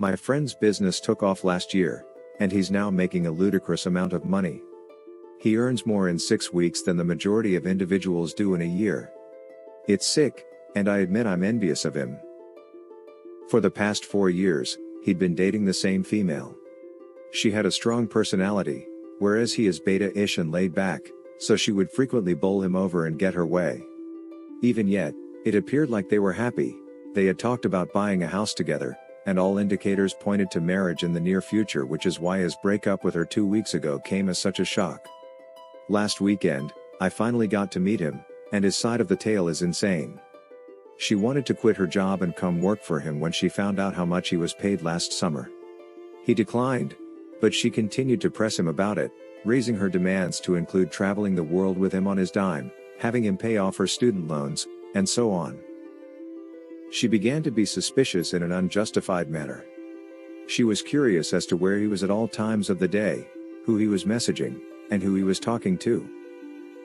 My friend's business took off last year, and he's now making a ludicrous amount of money. He earns more in 6 weeks than the majority of individuals do in a year. It's sick, and I admit I'm envious of him. For the past 4 years, he'd been dating the same female. She had a strong personality, whereas he is beta-ish and laid back, so she would frequently bowl him over and get her way. Even yet, it appeared like they were happy. They had talked about buying a house together, and all indicators pointed to marriage in the near future, which is why his breakup with her 2 weeks ago came as such a shock. Last weekend, I finally got to meet him, and his side of the tale is insane. She wanted to quit her job and come work for him when she found out how much he was paid last summer. He declined, but she continued to press him about it, raising her demands to include traveling the world with him on his dime, having him pay off her student loans, and so on. She began to be suspicious in an unjustified manner. She was curious as to where he was at all times of the day, who he was messaging, and who he was talking to.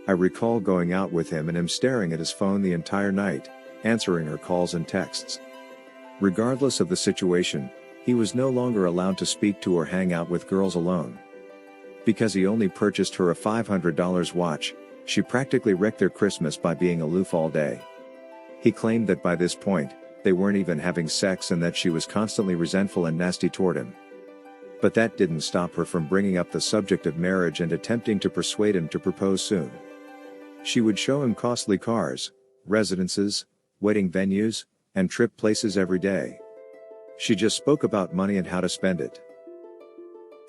I recall going out with him and him staring at his phone the entire night, answering her calls and texts. Regardless of the situation, he was no longer allowed to speak to or hang out with girls alone. Because he only purchased her a $500 watch, she practically wrecked their Christmas by being aloof all day. He claimed that by this point, they weren't even having sex and that she was constantly resentful and nasty toward him. But that didn't stop her from bringing up the subject of marriage and attempting to persuade him to propose soon. She would show him costly cars, residences, wedding venues, and trip places every day. She just spoke about money and how to spend it.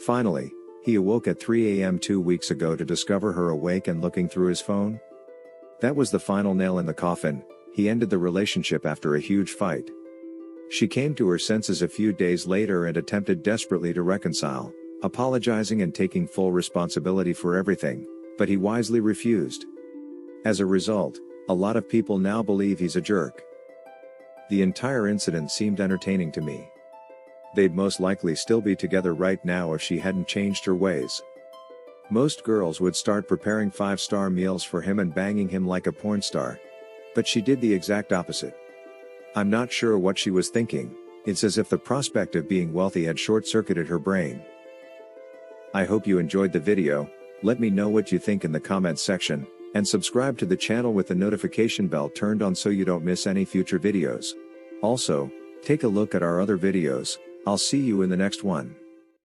Finally, he awoke at 3 a.m. 2 weeks ago to discover her awake and looking through his phone. That was the final nail in the coffin. He ended the relationship after a huge fight. She came to her senses a few days later and attempted desperately to reconcile, apologizing and taking full responsibility for everything, but he wisely refused. As a result, a lot of people now believe he's a jerk. The entire incident seemed entertaining to me. They'd most likely still be together right now if she hadn't changed her ways. Most girls would start preparing 5-star meals for him and banging him like a porn star. But she did the exact opposite. I'm not sure what she was thinking. It's as if the prospect of being wealthy had short-circuited her brain. I hope you enjoyed the video. Let me know what you think in the comments section, and subscribe to the channel with the notification bell turned on so you don't miss any future videos. Also, take a look at our other videos. I'll see you in the next one.